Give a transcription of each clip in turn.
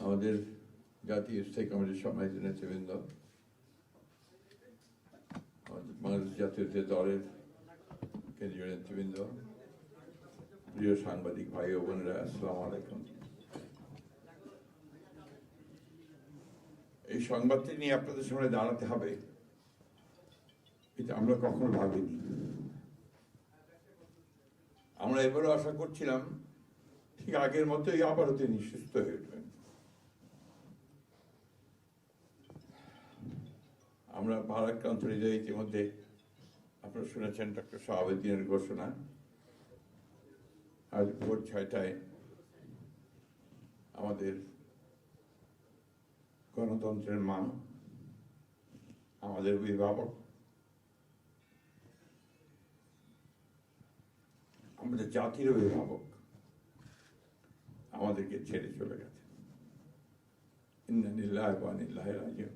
আমাদের জাতীয় স্থায়ী কমিটির সম্মানিত নেতৃবৃন্দ, বাংলাদেশ জাতীয় দলের কেন্দ্রীয় নেতৃবৃন্দ, প্রিয় সাংবাদিক ভাই ও বোনেরা, আসসালামু আলাইকুম। এই সংবাদটি নিয়ে আপনাদের সামনে দাঁড়াতে হবে, এটা আমরা কখনো ভাবিনি। আমরা এবারও আশা করছিলাম ঠিক আগের মতোই আবারও তিনি সুস্থ হয়ে উঠবেন। আমরা ভারাক্রান্ত হৃদয়ে ইতিমধ্যে আপনারা শুনেছেন ডক্টর শাহাবুদ্দিনের ঘোষণা। আজ ভোর 6টায় আমাদের গণতন্ত্রের মা, আমাদের অভিভাবক, আমাদের জাতির অভিভাবক আমাদেরকে ছেড়ে চলে গেছে। ইন্না লিল্লাহি ওয়া ইন্না ইলাইহি রাজিউন।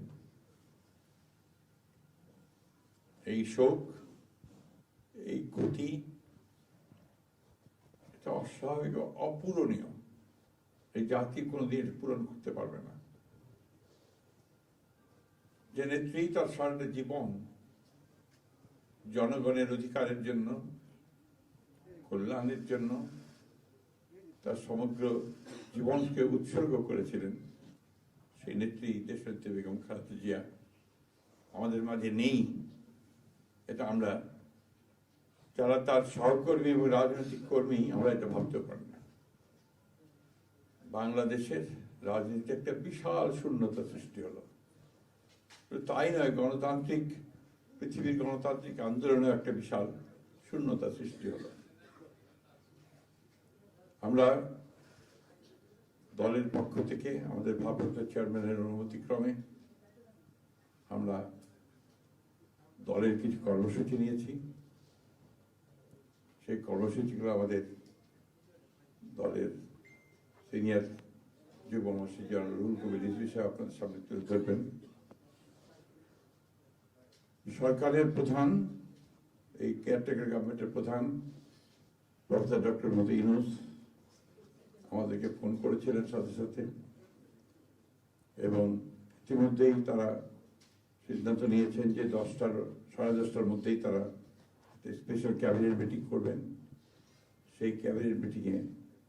এই শোক, এই ক্ষতি, এটা অস্বাভাবিক, অপূরণীয়। এই জাতি কোনোদিন পূরণ করতে পারবে না। যে নেত্রী তার সারাটা জীবন জনগণের অধিকারের জন্য, কল্যাণের জন্য তার সমগ্র জীবনকে উৎসর্গ করেছিলেন, সেই নেত্রী দেশনেত্রী বেগম খালেদা জিয়া আমাদের মাঝে নেই। এটা আমরা যারা তার সহকর্মী এবং রাজনৈতিক কর্মী, আমরা এটা ভাবতে পারি না। বাংলাদেশের রাজনীতিতে একটা বিশাল শূন্যতা সৃষ্টি হলো। তাই নয়, গণতান্ত্রিক পৃথিবীর গণতান্ত্রিক আন্দোলনে একটা বিশাল শূন্যতা সৃষ্টি হলো। আমরা দলের পক্ষ থেকে আমাদের ভারপ্রাপ্ত চেয়ারম্যানের অনুমতিক্রমে আমরা দলের কিছু কর্মসূচি নিয়েছি। সেই কর্মসূচিগুলো আমাদের দলের সিনিয়র যুব মহাসচিব জনাব রুহুল কবির রিজভী সাহেব আপনাদের সামনে তুলে ধরবেন। সরকারের প্রধান, এই কেয়ারটেকার গভর্নমেন্টের প্রধান প্রফেসর ডক্টর মোহাম্মদ ইউনূস আমাদেরকে ফোন করেছিলেন সাথে সাথে, এবং ইতিমধ্যেই তারা সিদ্ধান্ত নিয়েছেন যে 10টার মধ্যেই তারা স্পেশাল ক্যাবিনেট মিটিং করবেন। সেই ক্যাবিনেট মিটিংয়ে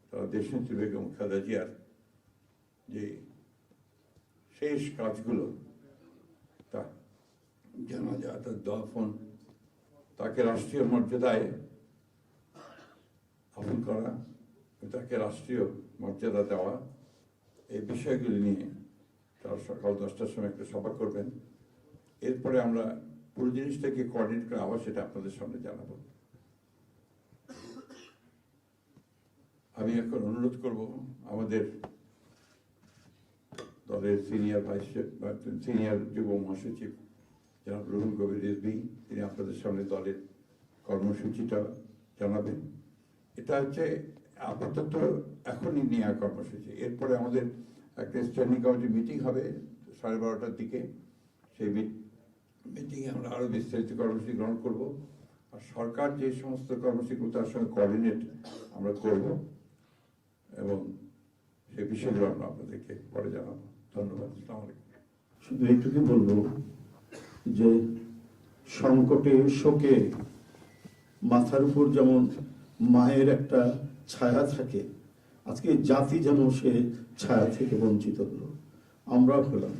তারা দেশনেত্রী বেগম খালেদা জিয়ার যে শেষ কাজগুলো, তা জানাজা, তার দাফন, তাকে রাষ্ট্রীয় মর্যাদায় দাফন করা, তাকে রাষ্ট্রীয় মর্যাদা দেওয়া, এই বিষয়গুলি নিয়ে তারা সকাল 10টার সময় একটা সভা করবেন। এরপরে আমরা পুরো জিনিসটাকে কোঅর্ডিনেট করে আবার সেটা আপনাদের সামনে জানাবো। আমি এখন অনুরোধ করব আমাদের দলের সিনিয়র যুব মহাসচিব জনাব রুহুল কবির রিজভী, তিনি আপনাদের সামনে দলের কর্মসূচিটা জানাবেন। এটা হচ্ছে আপাতত এখনই নেওয়া কর্মসূচি। এরপরে আমাদের একটা স্ট্যান্ডিং কমিটি মিটিং হবে 12:30টার দিকে। সেই মিটিংয়ে আমরা আরও বিস্তারিত কর্মসূচি গ্রহণ করব, আর সরকার যে সমস্ত কর্মসূচিগুলো তার সঙ্গে কোঅর্ডিনেট আমরা করব, এবং সেই বিষয়গুলো আমরা আপনাদেরকে পরে জানাবো। ধন্যবাদ। আসসালামু আলাইকুম। শুধু এইটুকু বলবো যে সংকটে, শোকে মাথার উপর যেমন মায়ের একটা ছায়া থাকে, আজকে জাতি যেন সে ছায়া থেকে বঞ্চিত হলো। আমরাও হলাম।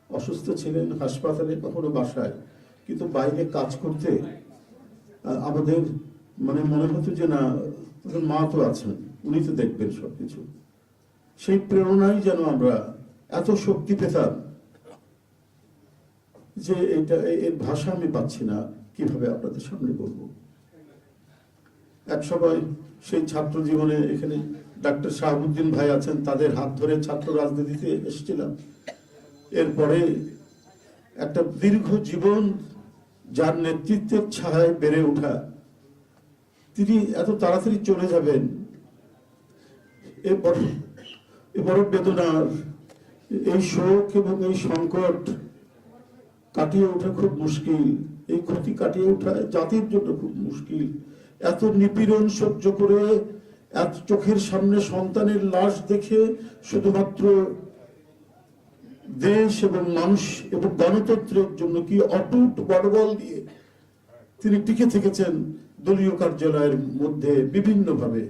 অসুস্থ ছিলেন হাসপাতালে, কখনো বাসায়, কিন্তু বাইরে কাজ করতে আমাদের মনে হতো যে না, মা তো আছেন, উনি তো দেখবেন সবকিছু। সেই প্রেরণায় যেন আমরা এত শক্তি পেতাম যে এটা, এর ভাষা আমি পাচ্ছি না কিভাবে আপনাদের সামনে বলবো। এক সময় সেই ছাত্র জীবনে এখানে ডাক্তার শাহাবুদ্দিন ভাই আছেন, তাদের হাত ধরে ছাত্র রাজনীতিতে এসেছিলাম। এরপরে একটা দীর্ঘ জীবন যার নেতৃত্বের ছায়ায় বেড়ে ওঠা, তিনি এত তাড়াতাড়ি চলে যাবেন, এ বড় বেদনার। এই শোক এবং এই সংকট কাটিয়ে ওঠা খুব মুশকিল, এই ক্ষতি কাটিয়ে ওঠা জাতির জন্য খুব মুশকিল। এত নিপীড়ন সহ্য করে, এত চোখের সামনে সন্তানের লাশ দেখে শুধুমাত্র দেশ এবং মানুষ এবং গণতন্ত্রের জন্য কি অটুট বড়বল দিয়ে তিনি টিকে থেকেছেন দলীয় কার্যালয়ের মধ্যে বিভিন্নভাবে।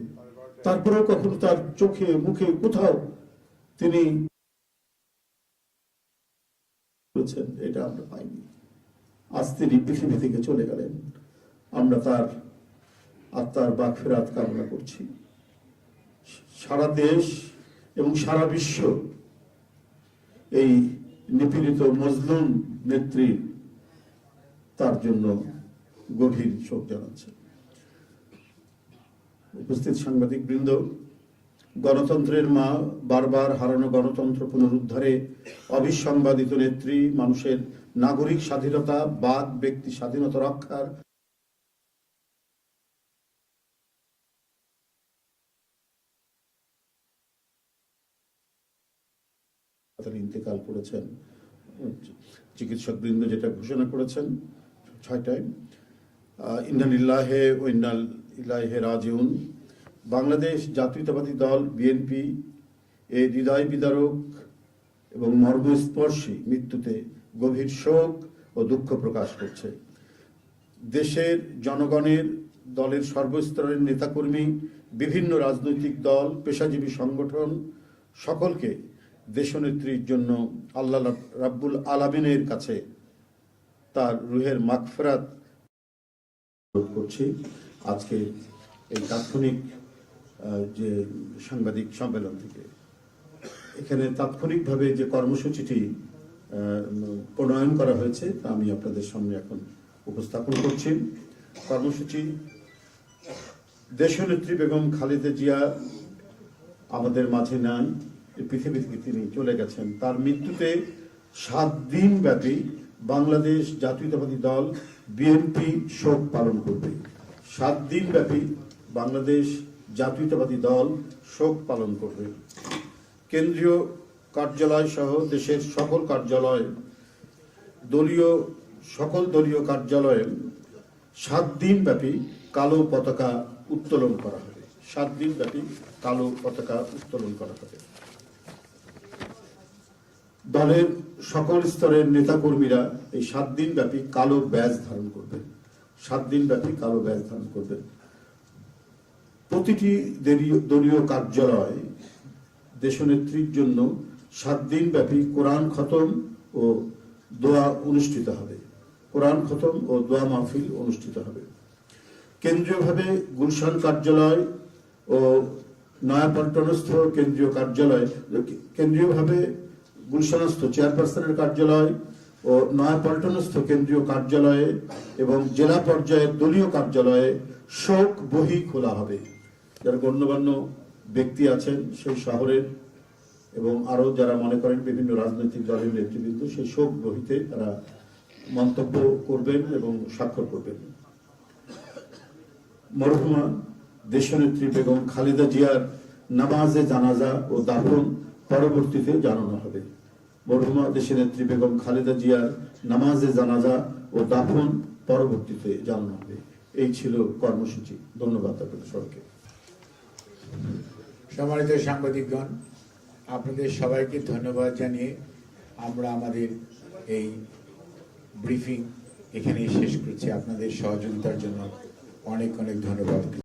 তারপরেও কখনো তার চোখে মুখে কোথাও তিনি এটা আমরা পাইনি। আজ তিনি পৃথিবী থেকে চলে গেলেন, আমরা তার আত্মার মাগফিরাত কামনা করছি। সারা দেশ এবং সারা বিশ্ব এই নিপীড়িত মজলুম নেত্রী তার জন্য গভীর শোক জানাচ্ছে। উপস্থিত সাংবাদিক বৃন্দ, গণতন্ত্রের মা, বারবার হারানো গণতন্ত্র পুনরুদ্ধারে অবিসংবাদিত নেত্রী, মানুষের নাগরিক স্বাধীনতা, বাক ব্যক্তি স্বাধীনতা রক্ষার ইন্তেকাল করেছেন। চিকিৎসক বৃন্দ যেটা ঘোষণা করেছেন 6টায়, ইন্না লিল্লাহি ওয়া ইন্না ইলাইহি রাজিউন। বাংলাদেশ জাতীয়তাবাদী দল বিএনপি এই হৃদয় বিদারক এবং মর্মস্পর্শী মৃত্যুতে গভীর শোক ও দুঃখ প্রকাশ করছে। দেশের জনগণের, দলের সর্বস্তরের নেতাকর্মী, বিভিন্ন রাজনৈতিক দল, পেশাজীবী সংগঠন সকলকে দেশনেত্রীর জন্য আল্লাহ রাব্বুল আলামিনের কাছে তার রুহের মাগফিরাত করছি। আজকে এই তাৎক্ষণিক যে সাংবাদিক সম্মেলন থেকে এখানে তাৎক্ষণিকভাবে যে কর্মসূচিটি প্রণয়ন করা হয়েছে তা আমি আপনাদের সামনে এখন উপস্থাপন করছি। কর্মসূচি: দেশনেত্রী বেগম খালেদা জিয়া আমাদের মাঝে নাই, পৃথিবী থেকে তিনি চলে গেছেন। তার মৃত্যুতে 7 দিন ব্যাপী বাংলাদেশ জাতীয়তাবাদী দল বিএনপি শোক পালন করবে। 7 দিন ব্যাপী বাংলাদেশ জাতীয়তাবাদী দল শোক পালন করবে। কেন্দ্রীয় কার্যালয় সহ দেশের সকল কার্যালয়, সকল দলীয় কার্যালয়ে 7 দিন ব্যাপী কালো পতাকা উত্তোলন করা হবে। 7 দিন ব্যাপী কালো পতাকা উত্তোলন করা হবে। দলের সকল স্তরের নেতাকর্মীরা এই 7 দিন ব্যাপী কালো ব্যাজ ধারণ করবেন। 7 দিন ব্যাপী কালো ব্যাজ ধারণ করবেন। প্রতিটি দলীয় কার্যালয় দেশনেত্রীর জন্য 7 দিন ব্যাপী কোরআন খতম ও দোয়া অনুষ্ঠিত হবে। কোরআন খতম ও দোয়া মাহফিল অনুষ্ঠিত হবে। কেন্দ্রীয়ভাবে গুলশান কার্যালয় ও নয়াপল্টনস্থ কেন্দ্রীয় কার্যালয়, কেন্দ্রীয়ভাবে গুলশানস্থ চেয়ারপারসনের কার্যালয় ও নয়াপল্টনস্থ কেন্দ্রীয় কার্যালয়ে এবং জেলা পর্যায়ের দলীয় কার্যালয়ে শোক বহি খোলা হবে। যারা গণ্যমান্য ব্যক্তি আছেন সেই শহরের এবং আরো যারা মনে করেন বিভিন্ন রাজনৈতিক দলের নেতৃবৃন্দ, সেই শোক বহিতে তারা মন্তব্য করবেন এবং স্বাক্ষর করবেন। মরহুমা দেশনেত্রী বেগম খালেদা জিয়ার নামাজে জানাজা ও দাফন পরবর্তীতে জানানো হবে। মরহুমা দেশনেত্রী বেগম খালেদা জিয়ার নামাজে জানাজা ও দাফন পরবর্তীতে জানানো হবে। এই ছিল কর্মসূচি। ধন্যবাদ আপনাদের সবাইকে। সম্মানিত সাংবাদিকগণ, আপনাদের সবাইকে ধন্যবাদ জানিয়ে আমরা আমাদের এই ব্রিফিং এখানেই শেষ করছি। আপনাদের সহযোগিতার জন্য অনেক অনেক ধন্যবাদ।